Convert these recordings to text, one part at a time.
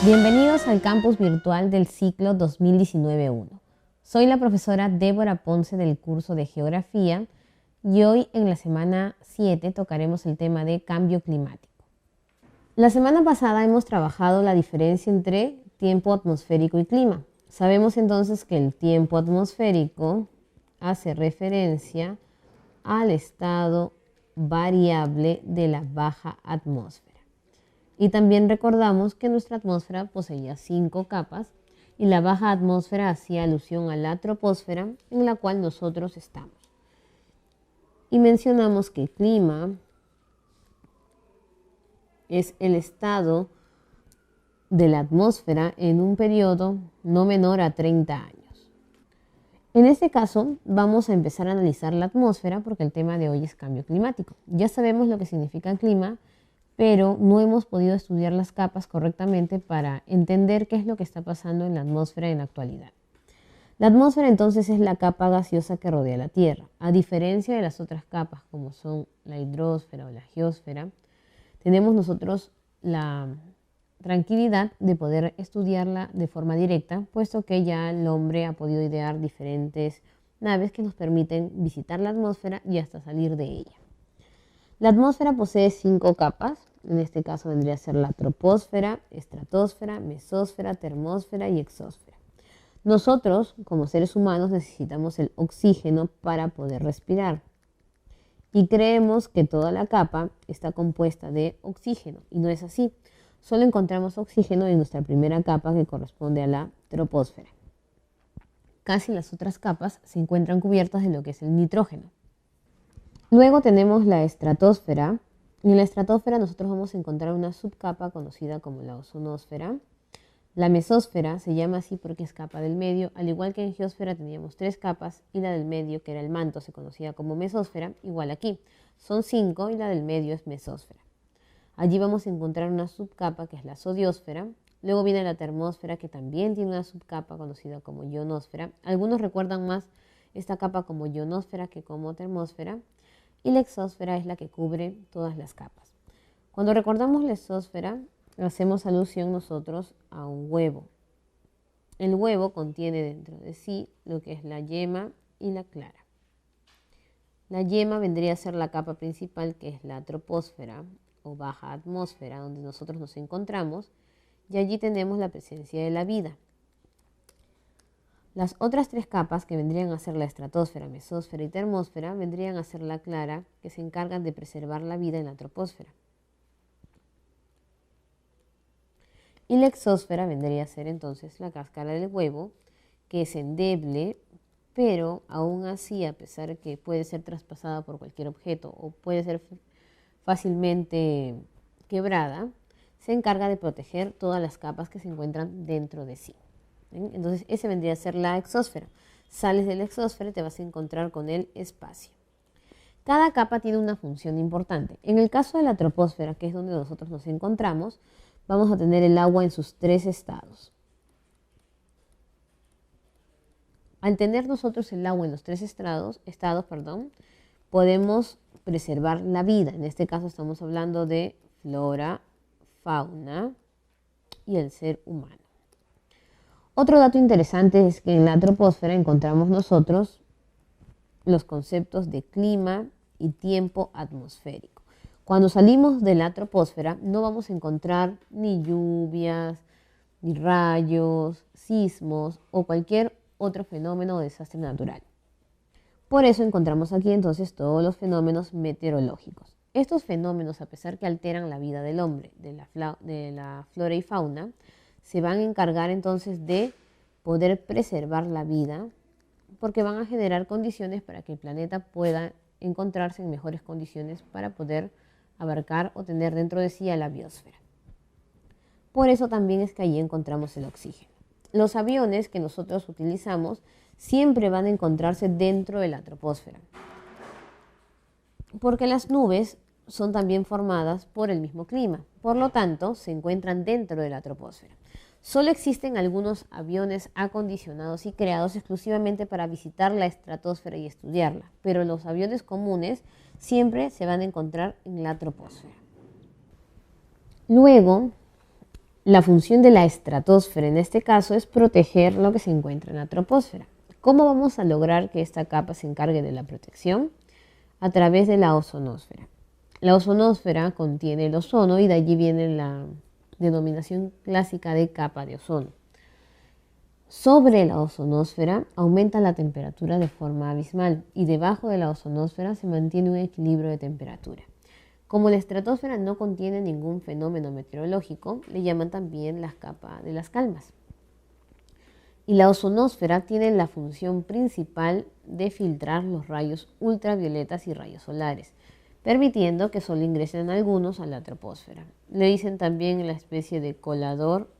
Bienvenidos al campus virtual del ciclo 2019-1. Soy la profesora Débora Ponce del curso de Geografía y hoy en la semana 7 tocaremos el tema de cambio climático. La semana pasada hemos trabajado la diferencia entre tiempo atmosférico y clima. Sabemos entonces que el tiempo atmosférico hace referencia al estado variable de la baja atmósfera. Y también recordamos que nuestra atmósfera poseía 5 capas y la baja atmósfera hacía alusión a la troposfera en la cual nosotros estamos. Y mencionamos que el clima es el estado de la atmósfera en un periodo no menor a 30 años. En este caso vamos a empezar a analizar la atmósfera porque el tema de hoy es cambio climático. Ya sabemos lo que significa el clima, pero no hemos podido estudiar las capas correctamente para entender qué es lo que está pasando en la atmósfera en la actualidad. La atmósfera entonces es la capa gaseosa que rodea la Tierra. A diferencia de las otras capas como son la hidrosfera o la geósfera, tenemos nosotros la tranquilidad de poder estudiarla de forma directa, puesto que ya el hombre ha podido idear diferentes naves que nos permiten visitar la atmósfera y hasta salir de ella. La atmósfera posee 5 capas, en este caso vendría a ser la troposfera, estratosfera, mesósfera, termósfera y exósfera. Nosotros, como seres humanos, necesitamos el oxígeno para poder respirar. Y creemos que toda la capa está compuesta de oxígeno, y no es así. Solo encontramos oxígeno en nuestra primera capa que corresponde a la troposfera. Casi las otras capas se encuentran cubiertas de lo que es el nitrógeno. Luego tenemos la estratosfera, y en la estratosfera nosotros vamos a encontrar una subcapa conocida como la ozonosfera. La mesósfera se llama así porque es capa del medio, al igual que en geósfera teníamos 3 capas y la del medio, que era el manto, se conocía como mesósfera, igual aquí. Son 5 y la del medio es mesósfera. Allí vamos a encontrar una subcapa que es la zodiosfera. Luego viene la termósfera, que también tiene una subcapa conocida como ionosfera. Algunos recuerdan más esta capa como ionosfera que como termósfera. Y la exósfera es la que cubre todas las capas. Cuando recordamos la exósfera, hacemos alusión nosotros a un huevo. El huevo contiene dentro de sí lo que es la yema y la clara. La yema vendría a ser la capa principal, que es la troposfera o baja atmósfera, donde nosotros nos encontramos, y allí tenemos la presencia de la vida. Las otras 3 capas, que vendrían a ser la estratosfera, mesósfera y termósfera, vendrían a ser la clara, que se encargan de preservar la vida en la troposfera. Y la exósfera vendría a ser entonces la cáscara del huevo, que es endeble, pero aún así, a pesar de que puede ser traspasada por cualquier objeto o puede ser fácilmente quebrada, se encarga de proteger todas las capas que se encuentran dentro de sí. Entonces ese vendría a ser la exósfera. Sales de la exósfera y te vas a encontrar con el espacio. Cada capa tiene una función importante. En el caso de la troposfera, que es donde nosotros nos encontramos, vamos a tener el agua en sus 3 estados. Al tener nosotros el agua en los 3 estados, podemos preservar la vida. En este caso estamos hablando de flora, fauna y el ser humano. Otro dato interesante es que en la troposfera encontramos nosotros los conceptos de clima y tiempo atmosférico. Cuando salimos de la troposfera no vamos a encontrar ni lluvias, ni rayos, sismos o cualquier otro fenómeno o desastre natural. Por eso encontramos aquí entonces todos los fenómenos meteorológicos. Estos fenómenos, a pesar que alteran la vida del hombre, de la flora y fauna, se van a encargar entonces de poder preservar la vida porque van a generar condiciones para que el planeta pueda encontrarse en mejores condiciones para poder abarcar o tener dentro de sí a la biosfera. Por eso también es que allí encontramos el oxígeno. Los aviones que nosotros utilizamos siempre van a encontrarse dentro de la troposfera, porque las nubes son también formadas por el mismo clima, por lo tanto se encuentran dentro de la troposfera. Solo existen algunos aviones acondicionados y creados exclusivamente para visitar la estratosfera y estudiarla, pero los aviones comunes siempre se van a encontrar en la troposfera. Luego, La función de la estratosfera en este caso es proteger lo que se encuentra en la troposfera. ¿Cómo vamos a lograr que esta capa se encargue de la protección? A través de la ozonosfera. La ozonosfera contiene el ozono y de allí viene la denominación clásica de capa de ozono. Sobre la ozonosfera aumenta la temperatura de forma abismal y debajo de la ozonosfera se mantiene un equilibrio de temperatura. Como la estratosfera no contiene ningún fenómeno meteorológico, le llaman también la capa de las calmas. Y la ozonosfera tiene la función principal de filtrar los rayos ultravioletas y rayos solares, permitiendo que solo ingresen algunos a la troposfera. Le dicen también la especie de colador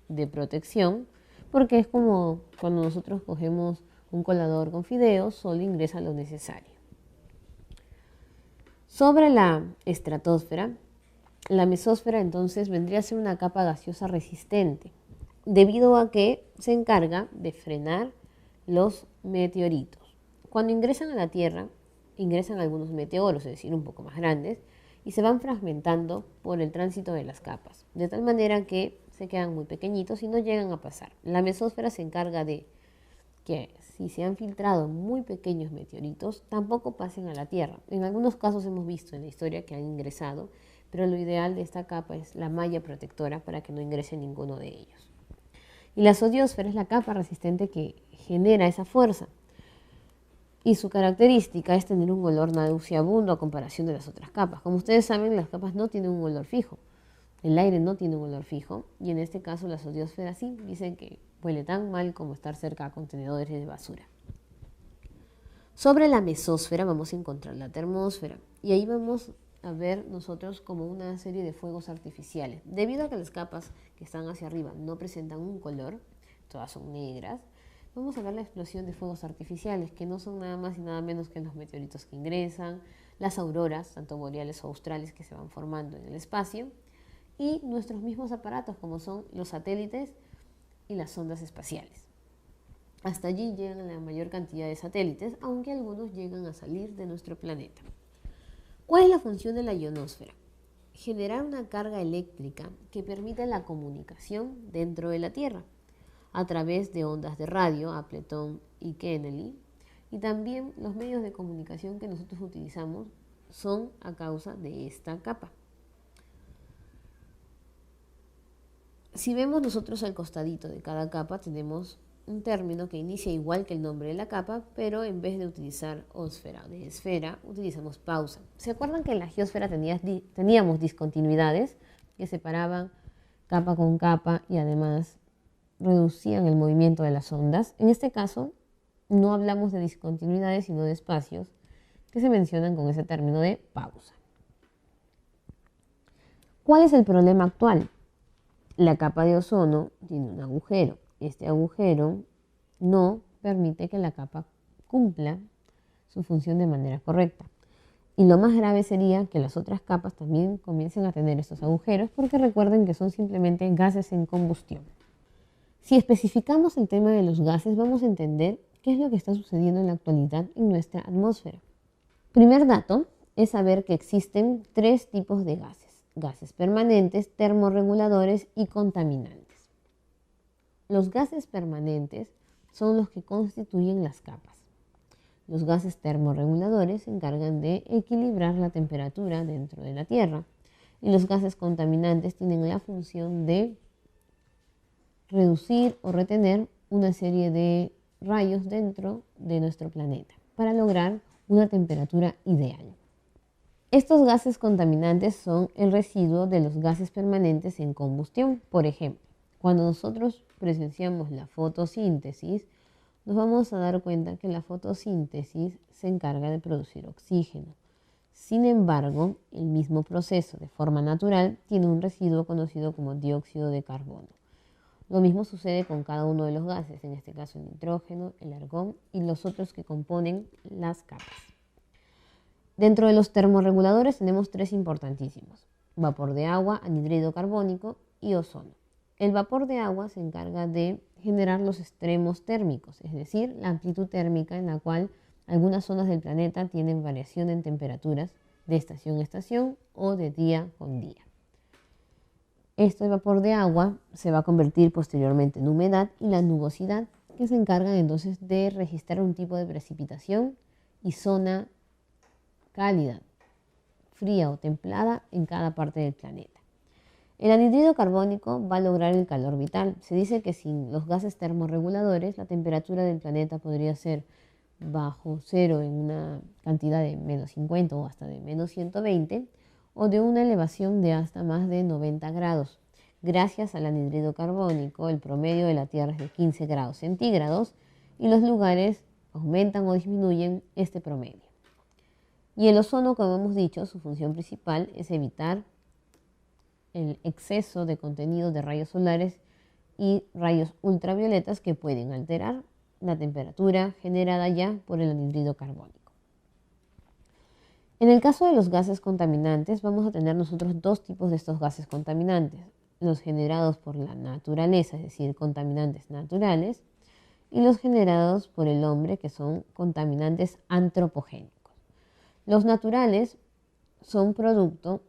de protección, porque es como cuando nosotros cogemos un colador con fideos, solo ingresa lo necesario. Sobre la estratosfera, la mesósfera entonces vendría a ser una capa gaseosa resistente, debido a que se encarga de frenar los meteoritos. Cuando ingresan a la Tierra, ingresan algunos meteoros, es decir, un poco más grandes, y se van fragmentando por el tránsito de las capas, de tal manera que se quedan muy pequeñitos y no llegan a pasar. La mesósfera se encarga de que si se han filtrado muy pequeños meteoritos, tampoco pasen a la Tierra. En algunos casos hemos visto en la historia que han ingresado, pero lo ideal de esta capa es la malla protectora para que no ingrese ninguno de ellos. Y la zodiosfera es la capa resistente que genera esa fuerza. Y su característica es tener un olor nauseabundo a comparación de las otras capas. Como ustedes saben, las capas no tienen un olor fijo. El aire no tiene un olor fijo y en este caso la zodiosfera sí, dicen que huele tan mal como estar cerca a contenedores de basura. Sobre la mesósfera vamos a encontrar la termósfera y ahí vamos a ver nosotros como una serie de fuegos artificiales. Debido a que las capas que están hacia arriba no presentan un color, todas son negras, vamos a ver la explosión de fuegos artificiales que no son nada más y nada menos que los meteoritos que ingresan, las auroras, tanto boreales o australes, que se van formando en el espacio, y nuestros mismos aparatos como son los satélites y las sondas espaciales. Hasta allí llegan la mayor cantidad de satélites, aunque algunos llegan a salir de nuestro planeta. ¿Cuál es la función de la ionosfera? Generar una carga eléctrica que permita la comunicación dentro de la Tierra a través de ondas de radio, Appleton y Kennedy, y también los medios de comunicación que nosotros utilizamos son a causa de esta capa. Si vemos nosotros al costadito de cada capa, tenemos un término que inicia igual que el nombre de la capa, pero en vez de utilizar ósfera o de esfera, utilizamos pausa. ¿Se acuerdan que en la geósfera teníamos discontinuidades que separaban capa con capa y además reducían el movimiento de las ondas? En este caso, no hablamos de discontinuidades, sino de espacios que se mencionan con ese término de pausa. ¿Cuál es el problema actual? La capa de ozono tiene un agujero. Este agujero no permite que la capa cumpla su función de manera correcta. Y lo más grave sería que las otras capas también comiencen a tener estos agujeros, porque recuerden que son simplemente gases en combustión. Si especificamos el tema de los gases, vamos a entender qué es lo que está sucediendo en la actualidad en nuestra atmósfera. Primer dato es saber que existen 3 tipos de gases: gases permanentes, termorreguladores y contaminantes. Los gases permanentes son los que constituyen las capas. Los gases termorreguladores se encargan de equilibrar la temperatura dentro de la Tierra y los gases contaminantes tienen la función de reducir o retener una serie de rayos dentro de nuestro planeta para lograr una temperatura ideal. Estos gases contaminantes son el residuo de los gases permanentes en combustión. Por ejemplo, cuando nosotros presenciamos la fotosíntesis, nos vamos a dar cuenta que la fotosíntesis se encarga de producir oxígeno. Sin embargo, el mismo proceso de forma natural tiene un residuo conocido como dióxido de carbono. Lo mismo sucede con cada uno de los gases, en este caso el nitrógeno, el argón y los otros que componen las capas. Dentro de los termorreguladores tenemos 3 importantísimos: vapor de agua, anhídrido carbónico y ozono. El vapor de agua se encarga de generar los extremos térmicos, es decir, la amplitud térmica en la cual algunas zonas del planeta tienen variación en temperaturas de estación a estación o de día con día. Este vapor de agua se va a convertir posteriormente en humedad y la nubosidad, que se encargan entonces de registrar un tipo de precipitación y zona cálida, fría o templada en cada parte del planeta. El anhídrido carbónico va a lograr el calor vital. Se dice que sin los gases termorreguladores la temperatura del planeta podría ser bajo cero en una cantidad de menos 50 o hasta de menos 120 o de una elevación de hasta más de 90 grados. Gracias al anhídrido carbónico, el promedio de la Tierra es de 15 grados centígrados y los lugares aumentan o disminuyen este promedio. Y el ozono, como hemos dicho, su función principal es evitar el exceso de contenido de rayos solares y rayos ultravioletas que pueden alterar la temperatura generada ya por el anhídrido carbónico. En el caso de los gases contaminantes, vamos a tener nosotros dos tipos de estos gases contaminantes: los generados por la naturaleza, es decir, contaminantes naturales, y los generados por el hombre, que son contaminantes antropogénicos. Los naturales son producto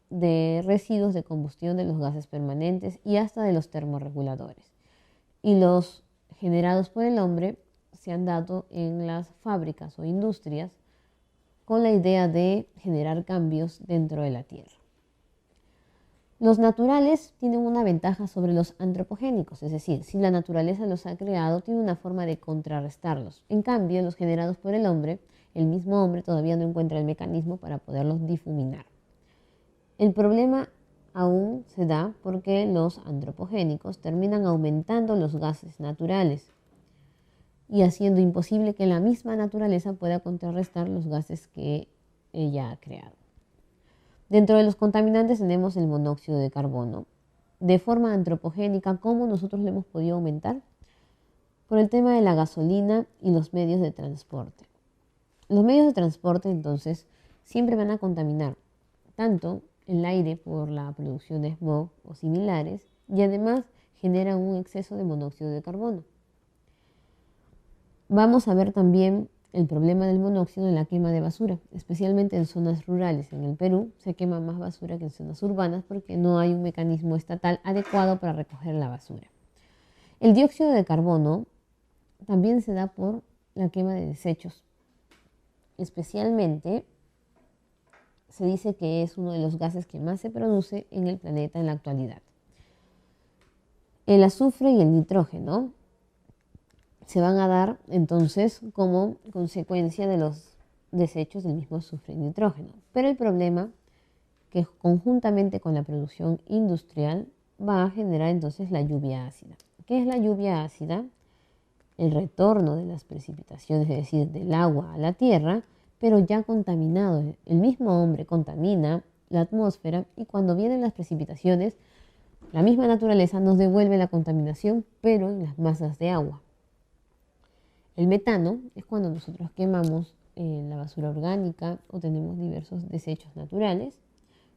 de residuos de combustión de los gases permanentes y hasta de los termorreguladores. Y los generados por el hombre se han dado en las fábricas o industrias con la idea de generar cambios dentro de la Tierra. Los naturales tienen una ventaja sobre los antropogénicos, es decir, si la naturaleza los ha creado, tiene una forma de contrarrestarlos. En cambio, los generados por el hombre, el mismo hombre todavía no encuentra el mecanismo para poderlos difuminar. El problema aún se da porque los antropogénicos terminan aumentando los gases naturales y haciendo imposible que la misma naturaleza pueda contrarrestar los gases que ella ha creado. Dentro de los contaminantes tenemos el monóxido de carbono. De forma antropogénica, ¿cómo nosotros lo hemos podido aumentar? Por el tema de la gasolina y los medios de transporte. Los medios de transporte, entonces, siempre van a contaminar tanto el aire por la producción de smog o similares, y además generan un exceso de monóxido de carbono. Vamos a ver también el problema del monóxido en la quema de basura, especialmente en zonas rurales. En el Perú se quema más basura que en zonas urbanas porque no hay un mecanismo estatal adecuado para recoger la basura. El dióxido de carbono también se da por la quema de desechos. Especialmente se dice que es uno de los gases que más se produce en el planeta en la actualidad. El azufre y el nitrógeno se van a dar entonces como consecuencia de los desechos del mismo azufre y nitrógeno. Pero el problema que conjuntamente con la producción industrial va a generar entonces la lluvia ácida. ¿Qué es la lluvia ácida? El retorno de las precipitaciones, es decir, del agua a la tierra, pero ya contaminado. El mismo hombre contamina la atmósfera y cuando vienen las precipitaciones, la misma naturaleza nos devuelve la contaminación, pero en las masas de agua. El metano es cuando nosotros quemamos la basura orgánica o tenemos diversos desechos naturales.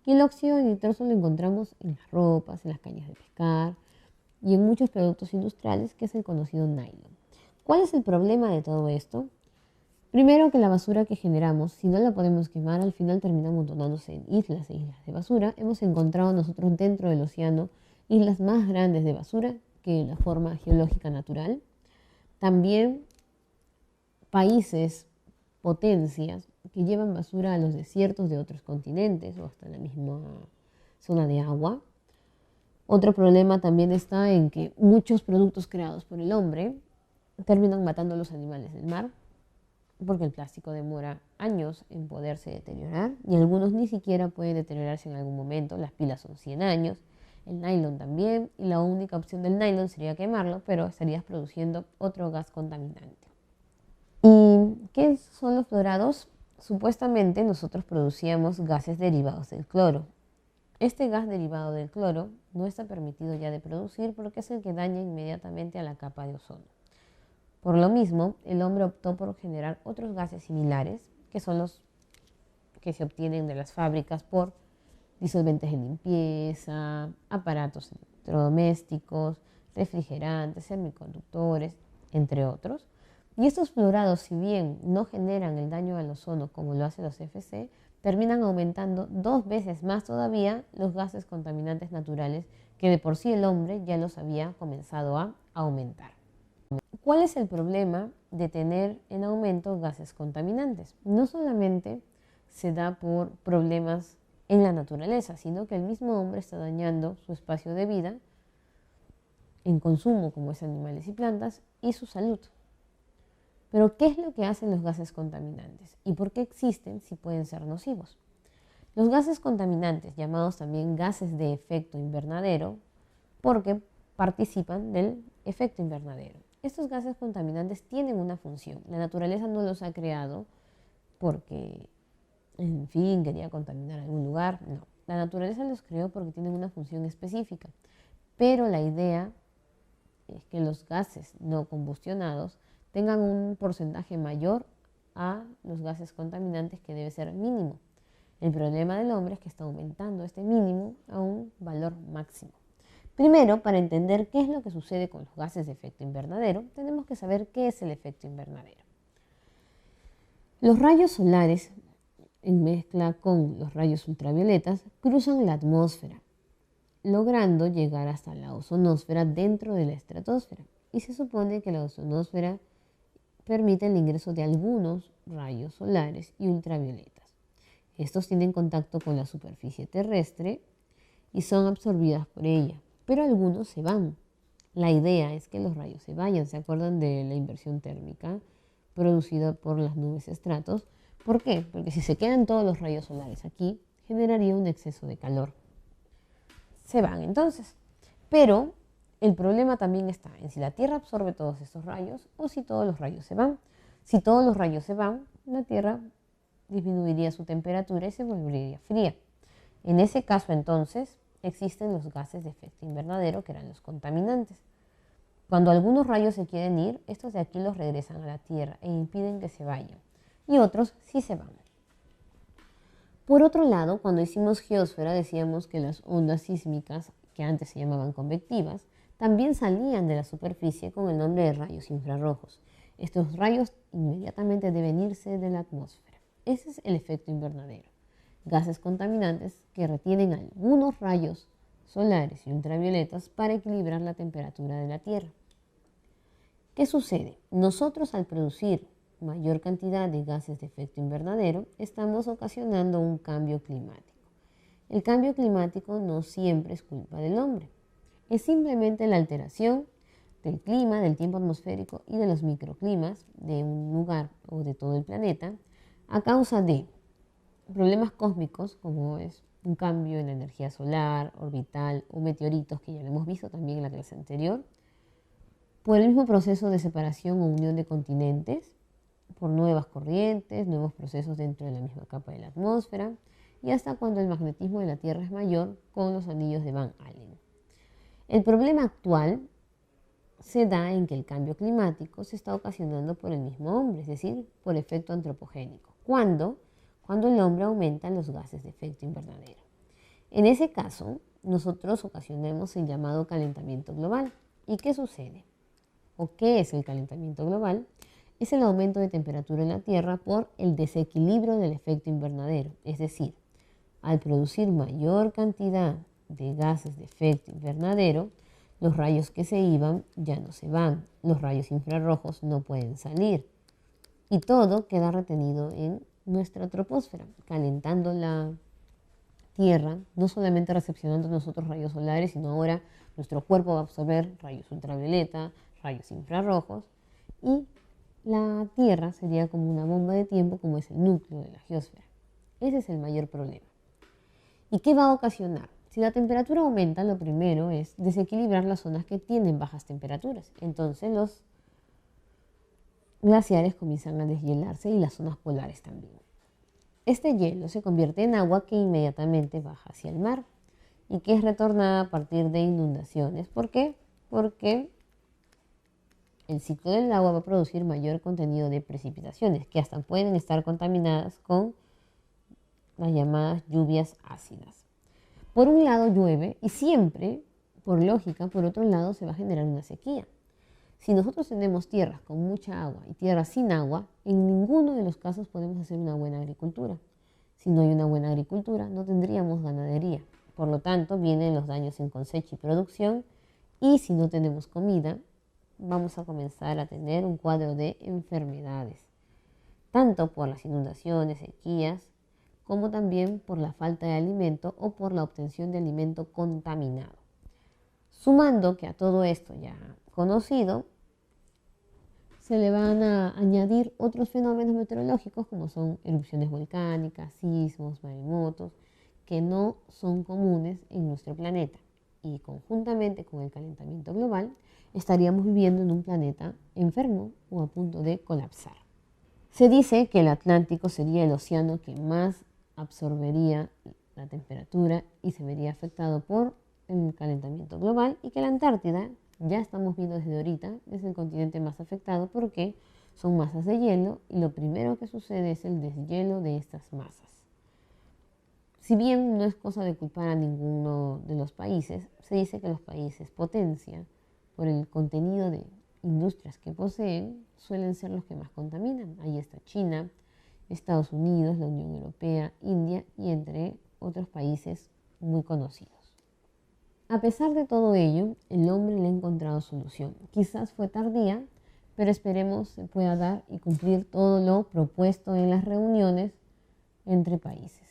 Y el óxido de nitroso lo encontramos en las ropas, en las cañas de pescar y en muchos productos industriales, que es el conocido nylon. ¿Cuál es el problema de todo esto? Primero, que la basura que generamos, si no la podemos quemar, al final termina amontonándose en islas e islas de basura. Hemos encontrado nosotros dentro del océano islas más grandes de basura que la forma geológica natural. También países, potencias, que llevan basura a los desiertos de otros continentes o hasta la misma zona de agua. Otro problema también está en que muchos productos creados por el hombre terminan matando a los animales del mar, porque el plástico demora años en poderse deteriorar y algunos ni siquiera pueden deteriorarse en algún momento. Las pilas son 100 años, el nylon también, y la única opción del nylon sería quemarlo, pero estarías produciendo otro gas contaminante. ¿Y qué son los fluorados? Supuestamente nosotros producíamos gases derivados del cloro. Este gas derivado del cloro no está permitido ya de producir porque es el que daña inmediatamente a la capa de ozono. Por lo mismo, el hombre optó por generar otros gases similares, que son los que se obtienen de las fábricas por disolventes de limpieza, aparatos electrodomésticos, refrigerantes, semiconductores, entre otros. Y estos fluorados, si bien no generan el daño al ozono como lo hacen los CFC, terminan aumentando 2 veces más todavía los gases contaminantes naturales que de por sí el hombre ya los había comenzado a aumentar. ¿Cuál es el problema de tener en aumento gases contaminantes? No solamente se da por problemas en la naturaleza, sino que el mismo hombre está dañando su espacio de vida en consumo, como es animales y plantas, y su salud. Pero, ¿qué es lo que hacen los gases contaminantes? ¿Y por qué existen si pueden ser nocivos? Los gases contaminantes, llamados también gases de efecto invernadero, porque participan del efecto invernadero. Estos gases contaminantes tienen una función. La naturaleza no los ha creado porque, en fin, quería contaminar algún lugar. No, la naturaleza los creó porque tienen una función específica. Pero la idea es que los gases no combustionados tengan un porcentaje mayor a los gases contaminantes, que debe ser mínimo. El problema del hombre es que está aumentando este mínimo a un valor máximo. Primero, para entender qué es lo que sucede con los gases de efecto invernadero, tenemos que saber qué es el efecto invernadero. Los rayos solares, en mezcla con los rayos ultravioletas, cruzan la atmósfera, logrando llegar hasta la ozonosfera dentro de la estratosfera. Y se supone que la ozonosfera permite el ingreso de algunos rayos solares y ultravioletas. Estos tienen contacto con la superficie terrestre y son absorbidas por ella, pero algunos se van. La idea es que los rayos se vayan. ¿Se acuerdan de la inversión térmica producida por las nubes estratos? ¿Por qué? Porque si se quedan todos los rayos solares aquí, generaría un exceso de calor. Se van entonces. Pero el problema también está en si la Tierra absorbe todos estos rayos o si todos los rayos se van. Si todos los rayos se van, la Tierra disminuiría su temperatura y se volvería fría. En ese caso, entonces, existen los gases de efecto invernadero, que eran los contaminantes. Cuando algunos rayos se quieren ir, estos de aquí los regresan a la Tierra e impiden que se vayan. Y otros sí se van. Por otro lado, cuando hicimos geósfera, decíamos que las ondas sísmicas, que antes se llamaban convectivas, también salían de la superficie con el nombre de rayos infrarrojos. Estos rayos inmediatamente deben irse de la atmósfera. Ese es el efecto invernadero. Gases contaminantes que retienen algunos rayos solares y ultravioletas para equilibrar la temperatura de la Tierra. ¿Qué sucede? Nosotros, al producir mayor cantidad de gases de efecto invernadero, estamos ocasionando un cambio climático. El cambio climático no siempre es culpa del hombre. Es simplemente la alteración del clima, del tiempo atmosférico y de los microclimas de un lugar o de todo el planeta, a causa de problemas cósmicos, como es un cambio en la energía solar, orbital o meteoritos, que ya lo hemos visto también en la clase anterior, por el mismo proceso de separación o unión de continentes, por nuevas corrientes, nuevos procesos dentro de la misma capa de la atmósfera, y hasta cuando el magnetismo de la Tierra es mayor, con los anillos de Van Allen. El problema actual se da en que el cambio climático se está ocasionando por el mismo hombre, es decir, por efecto antropogénico. ¿Cuándo? Cuando el hombre aumenta los gases de efecto invernadero. En ese caso, nosotros ocasionamos el llamado calentamiento global. ¿Y qué sucede? ¿O qué es el calentamiento global? Es el aumento de temperatura en la Tierra por el desequilibrio del efecto invernadero. Es decir, al producir mayor cantidad de gases de efecto invernadero, los rayos que se iban ya no se van, los rayos infrarrojos no pueden salir y todo queda retenido en nuestra troposfera, calentando la Tierra, no solamente recepcionando nosotros rayos solares, sino ahora nuestro cuerpo va a absorber rayos ultravioleta, rayos infrarrojos, y la Tierra sería como una bomba de tiempo, como es el núcleo de la geósfera. Ese es el mayor problema. ¿Y qué va a ocasionar? Si la temperatura aumenta, lo primero es desequilibrar las zonas que tienen bajas temperaturas. Entonces los glaciares comienzan a deshielarse y las zonas polares también. Este hielo se convierte en agua que inmediatamente baja hacia el mar y que es retornada a partir de inundaciones. ¿Por qué? Porque el ciclo del agua va a producir mayor contenido de precipitaciones que hasta pueden estar contaminadas con las llamadas lluvias ácidas. Por un lado llueve y siempre, por lógica, por otro lado se va a generar una sequía. Si nosotros tenemos tierras con mucha agua y tierras sin agua, en ninguno de los casos podemos hacer una buena agricultura. Si no hay una buena agricultura, no tendríamos ganadería. Por lo tanto, vienen los daños en cosecha y producción, y si no tenemos comida, vamos a comenzar a tener un cuadro de enfermedades, tanto por las inundaciones, sequías, como también por la falta de alimento o por la obtención de alimento contaminado. Sumando que a todo esto ya conocido, se le van a añadir otros fenómenos meteorológicos como son erupciones volcánicas, sismos, maremotos, que no son comunes en nuestro planeta. Y conjuntamente con el calentamiento global, estaríamos viviendo en un planeta enfermo o a punto de colapsar. Se dice que el Atlántico sería el océano que más absorbería la temperatura y se vería afectado por el calentamiento global, y que la Antártida, ya estamos viendo desde ahorita, es el continente más afectado porque son masas de hielo y lo primero que sucede es el deshielo de estas masas. Si bien no es cosa de culpar a ninguno de los países, se dice que los países potencia, por el contenido de industrias que poseen, suelen ser los que más contaminan. Ahí está China, Estados Unidos, la Unión Europea, India y entre otros países muy conocidos. A pesar de todo ello, el hombre le ha encontrado solución. Quizás fue tardía, pero esperemos se pueda dar y cumplir todo lo propuesto en las reuniones entre países.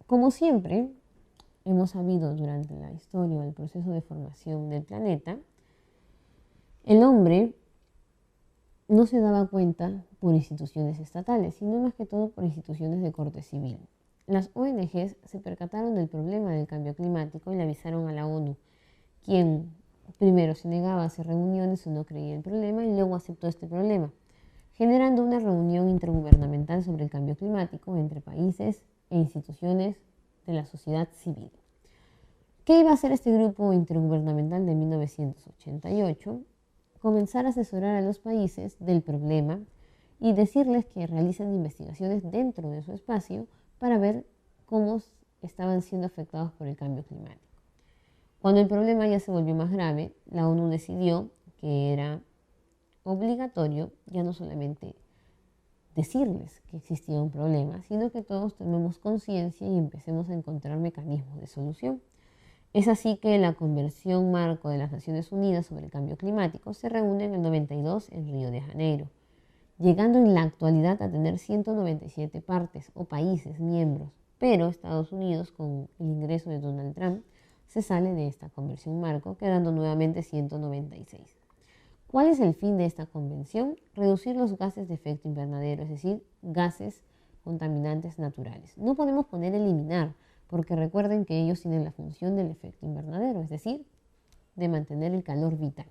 Como siempre, hemos sabido durante la historia del proceso de formación del planeta, el hombre no se daba cuenta por instituciones estatales, sino más que todo por instituciones de corte civil. Las ONGs se percataron del problema del cambio climático y le avisaron a la ONU, quien primero se negaba a hacer reuniones o no creía en el problema y luego aceptó este problema, generando una reunión intergubernamental sobre el cambio climático entre países e instituciones de la sociedad civil. ¿Qué iba a hacer este grupo intergubernamental de 1988? Comenzar a asesorar a los países del problema y decirles que realicen investigaciones dentro de su espacio para ver cómo estaban siendo afectados por el cambio climático. Cuando el problema ya se volvió más grave, la ONU decidió que era obligatorio ya no solamente decirles que existía un problema, sino que todos tomemos conciencia y empecemos a encontrar mecanismos de solución. Es así que la Convención Marco de las Naciones Unidas sobre el Cambio Climático se reúne en el 92 en Río de Janeiro, llegando en la actualidad a tener 197 partes o países miembros, pero Estados Unidos, con el ingreso de Donald Trump, se sale de esta Convención Marco, quedando nuevamente 196. ¿Cuál es el fin de esta convención? Reducir los gases de efecto invernadero, es decir, gases contaminantes naturales. No podemos poner eliminar, porque recuerden que ellos tienen la función del efecto invernadero, es decir, de mantener el calor vital.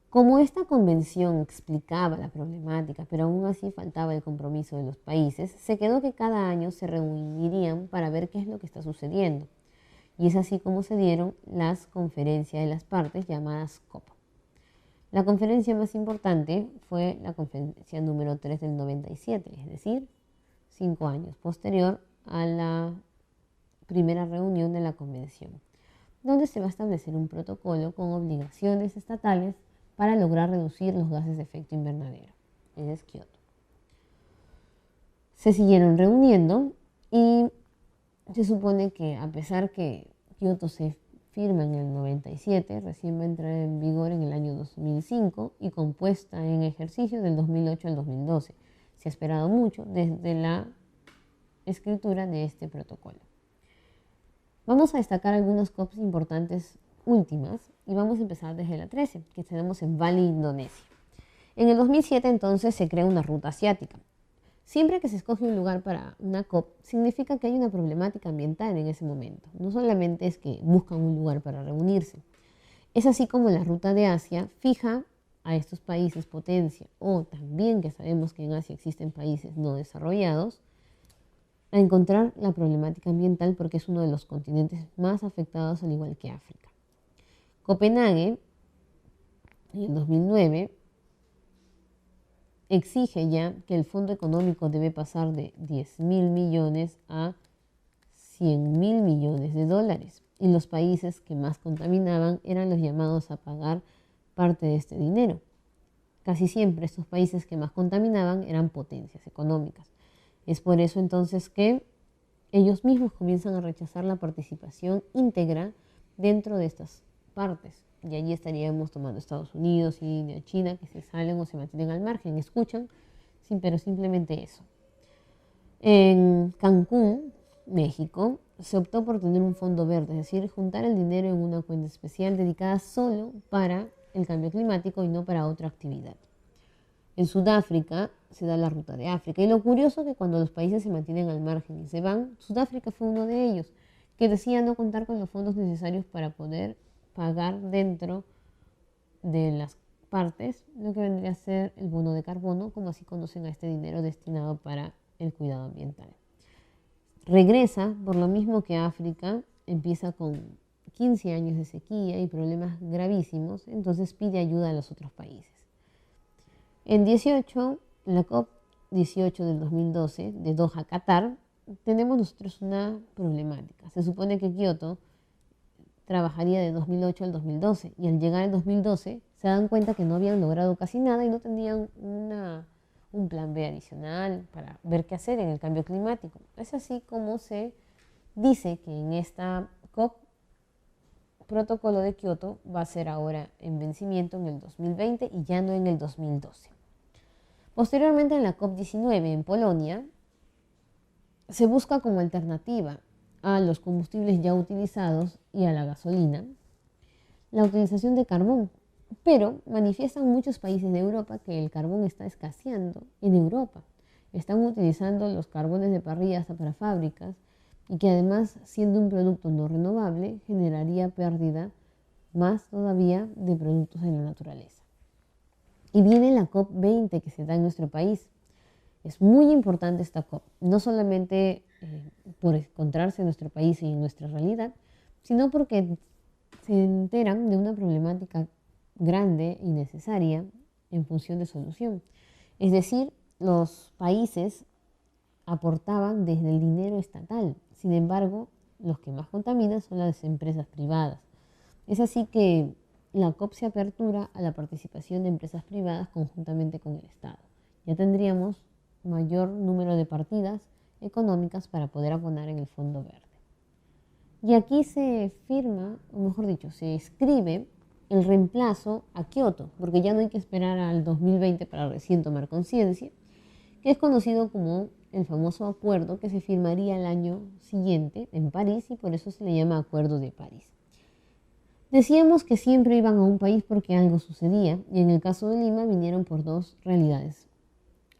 Como esta convención explicaba la problemática, pero aún así faltaba el compromiso de los países, se quedó que cada año se reunirían para ver qué es lo que está sucediendo. Y es así como se dieron las conferencias de las partes llamadas COP. La conferencia más importante fue la conferencia número 3 del 97, es decir, 5 años posterior a la primera reunión de la convención, donde se va a establecer un protocolo con obligaciones estatales para lograr reducir los gases de efecto invernadero. Es Kioto. Se siguieron reuniendo y se supone que a pesar que Kioto se firma en el 97, recién va a entrar en vigor en el año 2005 y compuesta en ejercicio del 2008 al 2012. Se ha esperado mucho desde la escritura de este protocolo. Vamos a destacar algunas COPs importantes últimas y vamos a empezar desde la 13, que tenemos en Bali, Indonesia. En el 2007 entonces se crea una ruta asiática. Siempre que se escoge un lugar para una COP, significa que hay una problemática ambiental en ese momento. No solamente es que buscan un lugar para reunirse. Es así como la ruta de Asia fija a estos países potencia, o también que sabemos que en Asia existen países no desarrollados, a encontrar la problemática ambiental porque es uno de los continentes más afectados al igual que África. Copenhague, en el 2009, exige ya que el fondo económico debe pasar de 10.000 millones a 100.000 millones de dólares. Y los países que más contaminaban eran los llamados a pagar parte de este dinero. Casi siempre estos países que más contaminaban eran potencias económicas. Es por eso entonces que ellos mismos comienzan a rechazar la participación íntegra dentro de estas partes. Y allí estaríamos tomando Estados Unidos, India, China, que se salen o se mantienen al margen, escuchan, sí, pero simplemente eso. En Cancún, México, se optó por tener un fondo verde, es decir, juntar el dinero en una cuenta especial dedicada solo para el cambio climático y no para otra actividad. En Sudáfrica se da la ruta de África. Y lo curioso es que cuando los países se mantienen al margen y se van, Sudáfrica fue uno de ellos, que decía no contar con los fondos necesarios para poder pagar dentro de las partes lo que vendría a ser el bono de carbono, como así conocen a este dinero destinado para el cuidado ambiental. Regresa, por lo mismo que África empieza con 15 años de sequía y problemas gravísimos, entonces pide ayuda a los otros países. En 18, la COP18 del 2012 de Doha, Qatar, tenemos nosotros una problemática. Se supone que Kioto trabajaría de 2008 al 2012 y al llegar al 2012 se dan cuenta que no habían logrado casi nada y no tenían un plan B adicional para ver qué hacer en el cambio climático. Es así como se dice que en esta COP protocolo de Kioto va a ser ahora en vencimiento en el 2020 y ya no en el 2012. Posteriormente en la COP19 en Polonia se busca como alternativa a los combustibles ya utilizados y a la gasolina la utilización de carbón, pero manifiestan muchos países de Europa que el carbón está escaseando en Europa. Están utilizando los carbones de parrilla hasta para fábricas y que además, siendo un producto no renovable, generaría pérdida más todavía de productos de la naturaleza. Y viene la COP20 que se da en nuestro país. Es muy importante esta COP, no solamente por encontrarse en nuestro país y en nuestra realidad, sino porque se enteran de una problemática grande y necesaria en función de solución. Es decir, los países aportaban desde el dinero estatal, sin embargo, los que más contaminan son las empresas privadas. Es así que la COP se apertura a la participación de empresas privadas conjuntamente con el Estado. Ya tendríamos mayor número de partidas económicas para poder abonar en el Fondo Verde. Y aquí se firma, o mejor dicho, se escribe el reemplazo a Kioto, porque ya no hay que esperar al 2020 para recién tomar conciencia, que es conocido como el famoso acuerdo que se firmaría el año siguiente en París y por eso se le llama Acuerdo de París. Decíamos que siempre iban a un país porque algo sucedía y en el caso de Lima vinieron por dos realidades.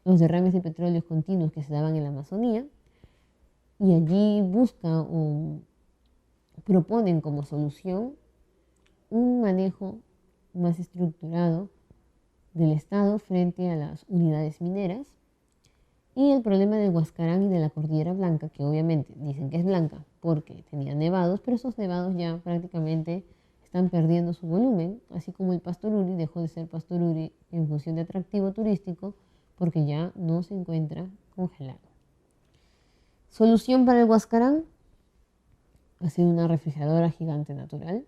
Los derrames de petróleo continuos que se daban en la Amazonía y allí busca o proponen como solución un manejo más estructurado del Estado frente a las unidades mineras y el problema del Huascarán y de la Cordillera Blanca, que obviamente dicen que es blanca porque tenía nevados, pero esos nevados ya prácticamente están perdiendo su volumen, así como el Pastoruri dejó de ser Pastoruri en función de atractivo turístico porque ya no se encuentra congelado. Solución para el Huascarán: hacer una refrigeradora gigante natural.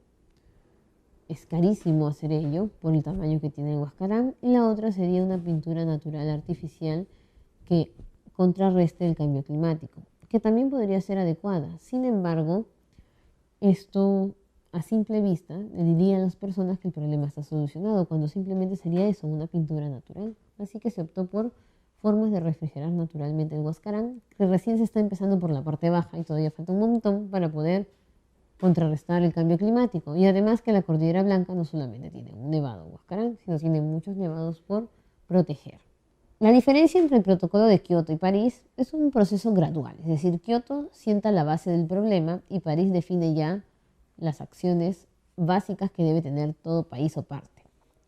Es carísimo hacer ello por el tamaño que tiene el Huascarán. Y la otra sería una pintura natural artificial que contrarreste el cambio climático, que también podría ser adecuada. Sin embargo, esto a simple vista le diría a las personas que el problema está solucionado, cuando simplemente sería eso, una pintura natural. Así que se optó por formas de refrigerar naturalmente el Huascarán, que recién se está empezando por la parte baja y todavía falta un montón para poder contrarrestar el cambio climático. Y además que la Cordillera Blanca no solamente tiene un nevado Huascarán, sino tiene muchos nevados por proteger. La diferencia entre el protocolo de Kioto y París es un proceso gradual, es decir, Kioto sienta la base del problema y París define ya las acciones básicas que debe tener todo país o parte.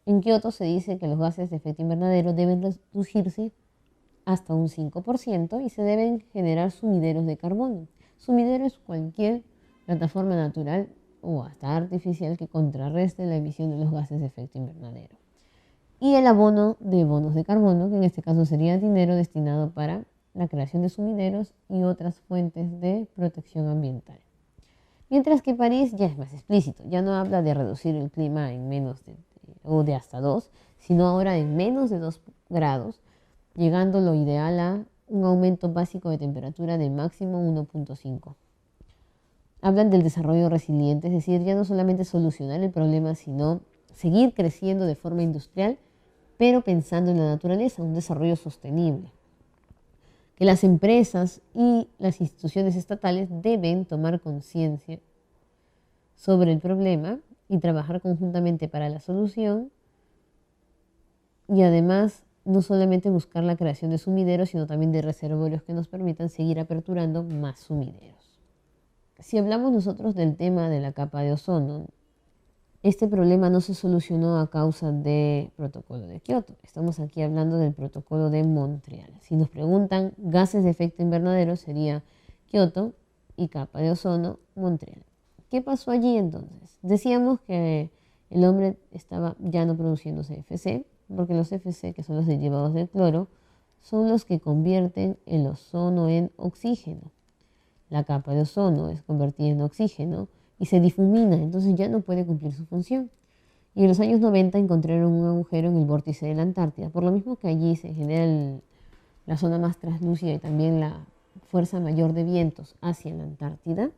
En Kioto se dice que los gases de efecto invernadero deben reducirse hasta un 5% y se deben generar sumideros de carbono. Sumidero es cualquier plataforma natural o hasta artificial que contrarreste la emisión de los gases de efecto invernadero. Y el abono de bonos de carbono, que en este caso sería dinero destinado para la creación de sumideros y otras fuentes de protección ambiental. Mientras que París ya es más explícito, ya no habla de reducir el clima en menos o de hasta 2, sino ahora en menos de 2 grados, llegando lo ideal a un aumento básico de temperatura de máximo 1.5. Hablan del desarrollo resiliente, es decir, ya no solamente solucionar el problema, sino seguir creciendo de forma industrial, pero pensando en la naturaleza, un desarrollo sostenible. Que las empresas y las instituciones estatales deben tomar conciencia sobre el problema y trabajar conjuntamente para la solución, y además no solamente buscar la creación de sumideros, sino también de reservorios que nos permitan seguir aperturando más sumideros. Si hablamos nosotros del tema de la capa de ozono, este problema no se solucionó a causa del protocolo de Kioto. Estamos aquí hablando del protocolo de Montreal. Si nos preguntan gases de efecto invernadero, sería Kioto y capa de ozono, Montreal. ¿Qué pasó allí entonces? Decíamos que el hombre estaba ya no produciendo CFC, porque los CFC, que son los derivados del cloro, son los que convierten el ozono en oxígeno. La capa de ozono es convertida en oxígeno y se difumina, entonces ya no puede cumplir su función. Y en los años 90 encontraron un agujero en el vórtice de la Antártida, por lo mismo que allí se genera la zona más translúcida y también la fuerza mayor de vientos hacia la Antártida,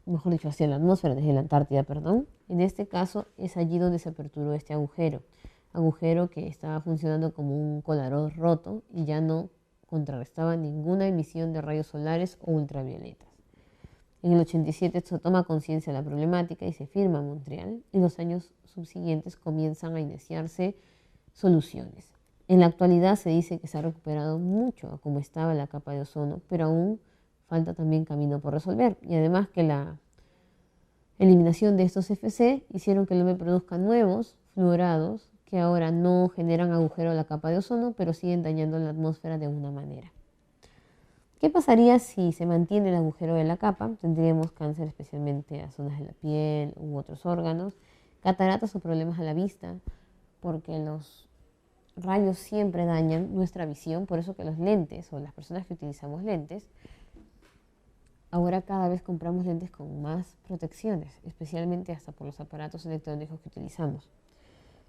mejor dicho, hacia la atmósfera desde la Antártida, perdón. En este caso es allí donde se aperturó este agujero que estaba funcionando como un colador roto y ya no contrarrestaba ninguna emisión de rayos solares o ultravioletas. En el 87 se toma conciencia de la problemática y se firma Montreal, y los años subsiguientes comienzan a iniciarse soluciones. En la actualidad se dice que se ha recuperado mucho a como estaba la capa de ozono, pero aún falta también camino por resolver. Y además que la eliminación de estos FC hicieron que el hombre produzca nuevos fluorados que ahora no generan agujero a la capa de ozono, pero siguen dañando la atmósfera de una manera. ¿Qué pasaría si se mantiene el agujero de la capa? Tendríamos cáncer, especialmente a zonas de la piel u otros órganos, cataratas o problemas a la vista, porque los rayos siempre dañan nuestra visión, por eso que los lentes o las personas que utilizamos lentes, ahora cada vez compramos lentes con más protecciones, especialmente hasta por los aparatos electrónicos que utilizamos.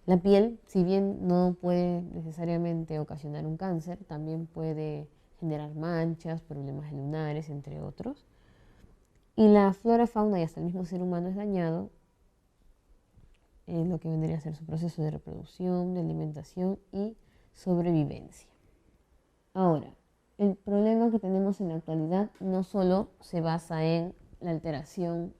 La piel, si bien no puede necesariamente ocasionar un cáncer, también puede generar manchas, problemas lunares, entre otros. Y la flora, fauna y hasta el mismo ser humano es dañado en lo que vendría a ser su proceso de reproducción, de alimentación y sobrevivencia. Ahora, el problema que tenemos en la actualidad no solo se basa en la alteración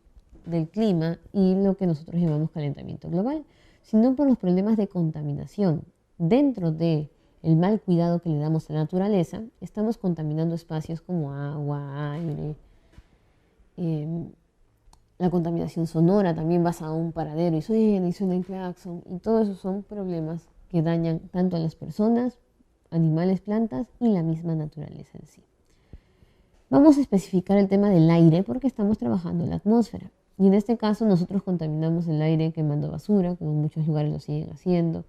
del clima y lo que nosotros llamamos calentamiento global, sino por los problemas de contaminación. Dentro de el mal cuidado que le damos a la naturaleza, estamos contaminando espacios como agua, aire, la contaminación sonora, también vas a un paradero y suena el claxon, y todo eso son problemas que dañan tanto a las personas, animales, plantas y la misma naturaleza en sí. Vamos a especificar el tema del aire porque estamos trabajando en la atmósfera. Y en este caso nosotros contaminamos el aire quemando basura, como en muchos lugares lo siguen haciendo.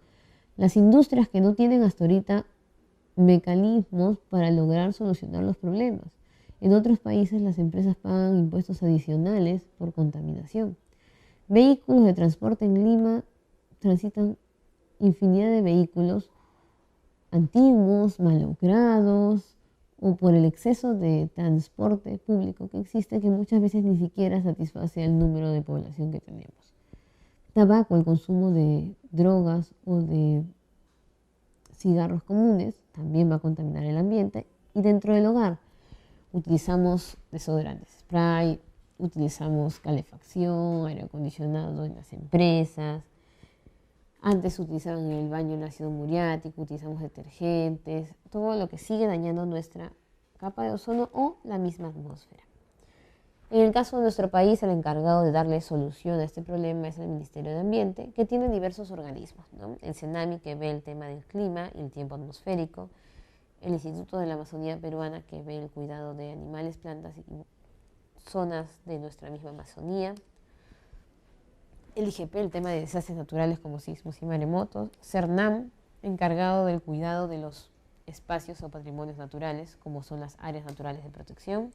Las industrias que no tienen hasta ahorita mecanismos para lograr solucionar los problemas. En otros países las empresas pagan impuestos adicionales por contaminación. Vehículos de transporte en Lima transitan infinidad de vehículos antiguos, malogrado o por el exceso de transporte público que existe, que muchas veces ni siquiera satisface el número de población que tenemos. Tabaco, el consumo de drogas o de cigarros comunes también va a contaminar el ambiente. Y dentro del hogar utilizamos desodorantes spray, utilizamos calefacción, aire acondicionado en las empresas. Antes utilizaban en el baño el ácido muriático, utilizamos detergentes, todo lo que sigue dañando nuestra capa de ozono o la misma atmósfera. En el caso de nuestro país, el encargado de darle solución a este problema es el Ministerio de Ambiente, que tiene diversos organismos, ¿no? El CENAMI, que ve el tema del clima y el tiempo atmosférico, el Instituto de la Amazonía Peruana, que ve el cuidado de animales, plantas y zonas de nuestra misma Amazonía, el IGP, el tema de desastres naturales como sismos y maremotos, CERNAM, encargado del cuidado de los espacios o patrimonios naturales, como son las áreas naturales de protección,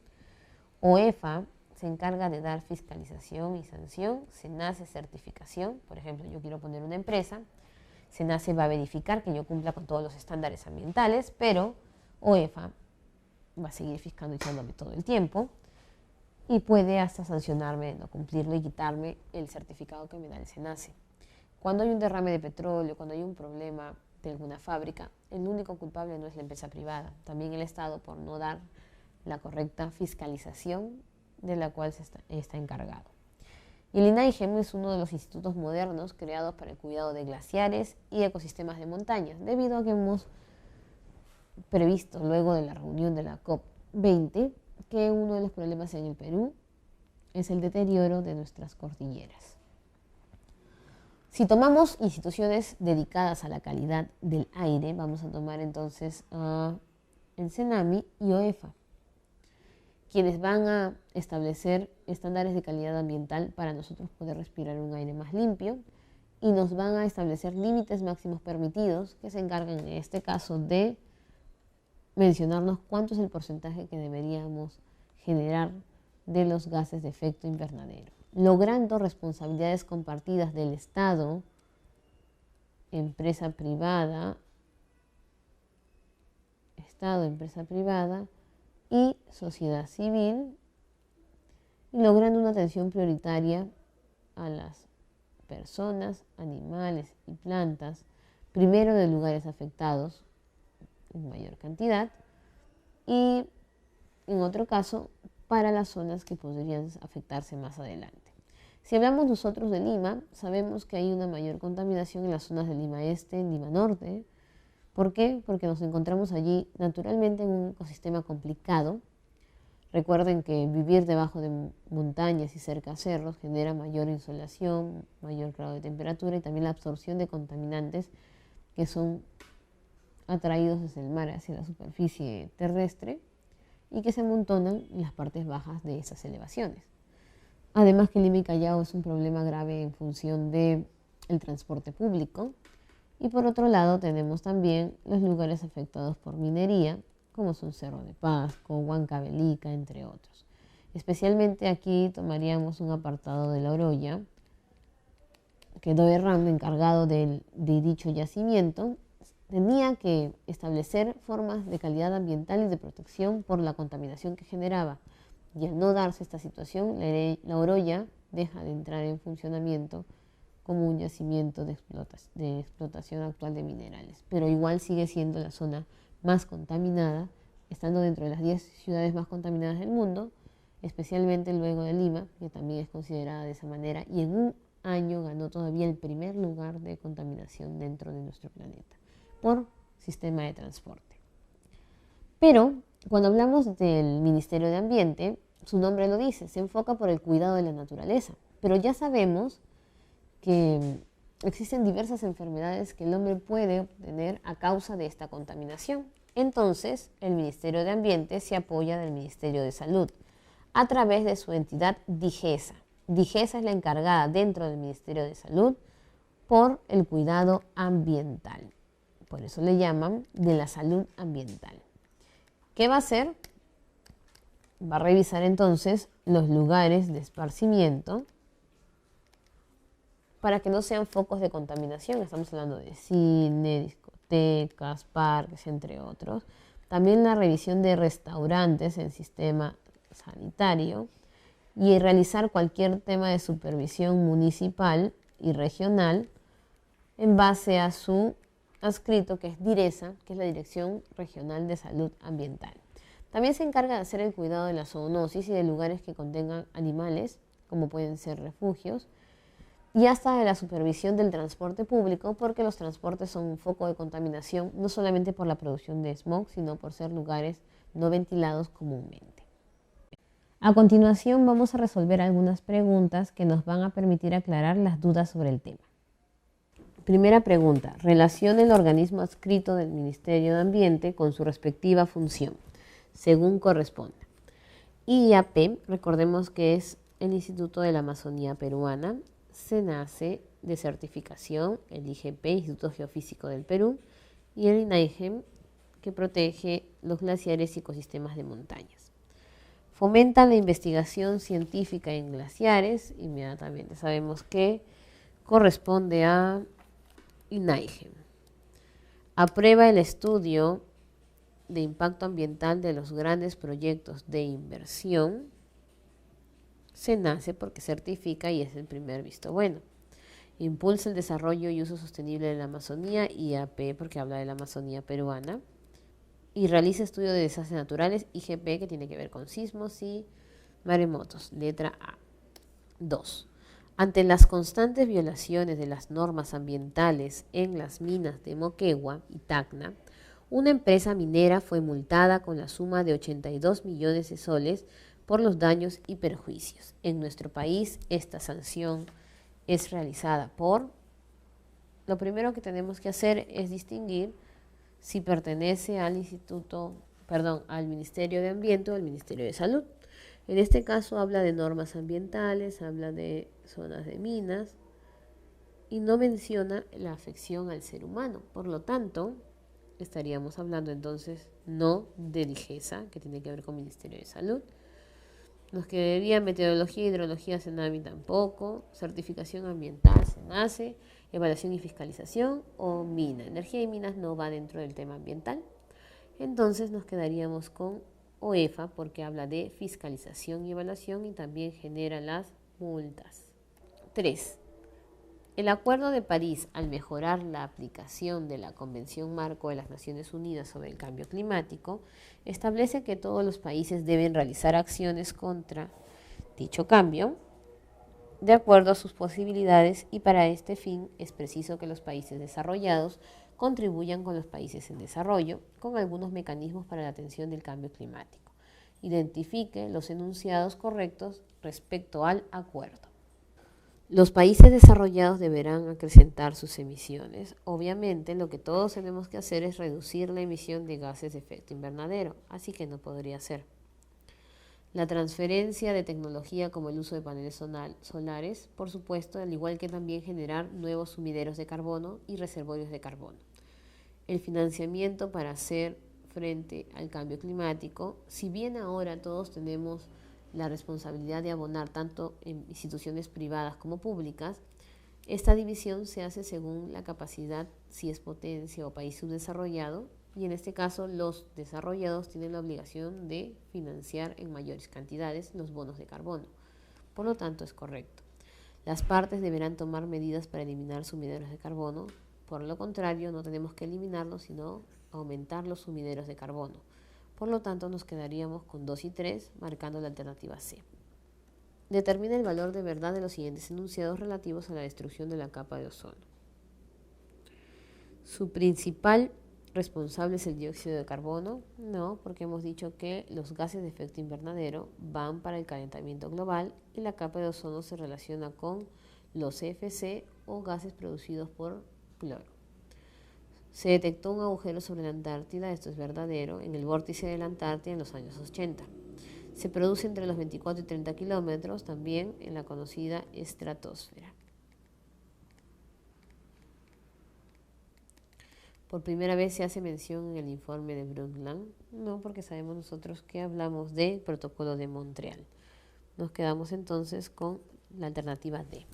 OEFA se encarga de dar fiscalización y sanción, SENACE certificación, por ejemplo, yo quiero poner una empresa, SENACE va a verificar que yo cumpla con todos los estándares ambientales, pero OEFA va a seguir fiscalizándome todo el tiempo y puede hasta sancionarme de no cumplirlo y quitarme el certificado que me da el SENACE. Cuando hay un derrame de petróleo, cuando hay un problema de alguna fábrica, el único culpable no es la empresa privada, también el Estado por no dar la correcta fiscalización de la cual está encargado. Y el INAIGEM es uno de los institutos modernos creados para el cuidado de glaciares y ecosistemas de montañas, debido a que hemos previsto luego de la reunión de la COP20 que uno de los problemas en el Perú es el deterioro de nuestras cordilleras. Si tomamos instituciones dedicadas a la calidad del aire, vamos a tomar entonces el CENAMI y OEFA, quienes van a establecer estándares de calidad ambiental para nosotros poder respirar un aire más limpio y nos van a establecer límites máximos permitidos que se encargan en este caso de mencionarnos cuánto es el porcentaje que deberíamos generar de los gases de efecto invernadero, logrando responsabilidades compartidas del Estado, empresa privada y sociedad civil, y logrando una atención prioritaria a las personas, animales y plantas, primero de lugares afectados en mayor cantidad y en otro caso para las zonas que podrían afectarse más adelante. Si hablamos nosotros de Lima, sabemos que hay una mayor contaminación en las zonas de Lima Este, Lima Norte. ¿Por qué? Porque nos encontramos allí naturalmente en un ecosistema complicado. Recuerden que vivir debajo de montañas y cerca a cerros genera mayor insolación, mayor grado de temperatura y también la absorción de contaminantes que son atraídos desde el mar hacia la superficie terrestre y que se amontonan en las partes bajas de esas elevaciones. Además que Lima y Callao es un problema grave en función del transporte público. Y por otro lado tenemos también los lugares afectados por minería, como son Cerro de Pasco, Huancavelica, entre otros. Especialmente aquí tomaríamos un apartado de La Oroya, que DOERRAM, encargado de dicho yacimiento, tenía que establecer formas de calidad ambiental y de protección por la contaminación que generaba. Y al no darse esta situación, La Oroya deja de entrar en funcionamiento como un yacimiento de explotación actual de minerales. Pero igual sigue siendo la zona más contaminada, estando dentro de las 10 ciudades más contaminadas del mundo, especialmente luego de Lima, que también es considerada de esa manera, y en un año ganó todavía el primer lugar de contaminación dentro de nuestro planeta, por sistema de transporte. Pero cuando hablamos del Ministerio de Ambiente, su nombre lo dice, se enfoca por el cuidado de la naturaleza, pero ya sabemos que existen diversas enfermedades que el hombre puede obtener a causa de esta contaminación. Entonces, el Ministerio de Ambiente se apoya del Ministerio de Salud a través de su entidad DIGESA. DIGESA es la encargada dentro del Ministerio de Salud por el cuidado ambiental. Por eso le llaman de la salud ambiental. ¿Qué va a hacer? Va a revisar entonces los lugares de esparcimiento para que no sean focos de contaminación. Estamos hablando de cine, discotecas, parques, entre otros. También la revisión de restaurantes en sistema sanitario y realizar cualquier tema de supervisión municipal y regional en base a su adscrito, que es DIRESA, que es la Dirección Regional de Salud Ambiental. También se encarga de hacer el cuidado de la zoonosis y de lugares que contengan animales, como pueden ser refugios, y hasta de la supervisión del transporte público, porque los transportes son un foco de contaminación, no solamente por la producción de smog, sino por ser lugares no ventilados comúnmente. A continuación vamos a resolver algunas preguntas que nos van a permitir aclarar las dudas sobre el tema. Primera pregunta, relaciona el organismo adscrito del Ministerio de Ambiente con su respectiva función, según corresponda. IAP, recordemos que es el Instituto de la Amazonía Peruana, SENACE de certificación, el IGP, Instituto Geofísico del Perú, y el INAIGEM, que protege los glaciares y ecosistemas de montañas. Fomenta la investigación científica en glaciares, inmediatamente sabemos que corresponde a INAIGEM. Aprueba el estudio de impacto ambiental de los grandes proyectos de inversión, SENACE porque certifica y es el primer visto bueno. Impulsa el desarrollo y uso sostenible de la Amazonía, IAP porque habla de la Amazonía peruana. Y realiza estudio de desastres naturales, IGP, que tiene que ver con sismos y maremotos, letra A. 2. Ante las constantes violaciones de las normas ambientales en las minas de Moquegua y Tacna, una empresa minera fue multada con la suma de 82 millones de soles por los daños y perjuicios. En nuestro país, esta sanción es realizada por... Lo primero que tenemos que hacer es distinguir si pertenece al al Ministerio de Ambiente o al Ministerio de Salud. En este caso habla de normas ambientales, habla de zonas de minas y no menciona la afección al ser humano. Por lo tanto, estaríamos hablando entonces no de DIGESA, que tiene que ver con Ministerio de Salud. Nos quedaría meteorología, hidrología, CENAMI tampoco, certificación ambiental, SENACE, evaluación y fiscalización o mina. Energía y minas no va dentro del tema ambiental. Entonces nos quedaríamos con OEFA porque habla de fiscalización y evaluación y también genera las multas. 3. El Acuerdo de París, al mejorar la aplicación de la Convención Marco de las Naciones Unidas sobre el Cambio Climático, establece que todos los países deben realizar acciones contra dicho cambio de acuerdo a sus posibilidades y para este fin es preciso que los países desarrollados contribuyan con los países en desarrollo con algunos mecanismos para la atención del cambio climático. Identifique los enunciados correctos respecto al acuerdo. Los países desarrollados deberán acrecentar sus emisiones. Obviamente, lo que todos tenemos que hacer es reducir la emisión de gases de efecto invernadero, así que no podría ser. La transferencia de tecnología como el uso de paneles solares, por supuesto, al igual que también generar nuevos sumideros de carbono y reservorios de carbono. El financiamiento para hacer frente al cambio climático, si bien ahora todos tenemos la responsabilidad de abonar tanto en instituciones privadas como públicas, esta división se hace según la capacidad, si es potencia o país subdesarrollado, y en este caso los desarrollados tienen la obligación de financiar en mayores cantidades los bonos de carbono. Por lo tanto, es correcto. Las partes deberán tomar medidas para eliminar sumideros de carbono. Por lo contrario, no tenemos que eliminarlos, sino aumentar los sumideros de carbono. Por lo tanto, nos quedaríamos con 2 y 3, marcando la alternativa C. Determina el valor de verdad de los siguientes enunciados relativos a la destrucción de la capa de ozono. Su principal responsable es el dióxido de carbono. No, porque hemos dicho que los gases de efecto invernadero van para el calentamiento global y la capa de ozono se relaciona con los CFC o gases producidos por cloro. Se detectó un agujero sobre la Antártida, esto es verdadero, en el vórtice de la Antártida en los años 80. Se produce entre los 24 y 30 kilómetros, también en la conocida estratosfera. Por primera vez se hace mención en el informe de Brundtland, no, porque sabemos nosotros que hablamos del protocolo de Montreal. Nos quedamos entonces con la alternativa D.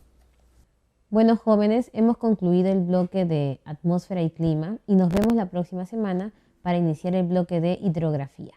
Bueno, jóvenes, hemos concluido el bloque de atmósfera y clima y nos vemos la próxima semana para iniciar el bloque de hidrografía.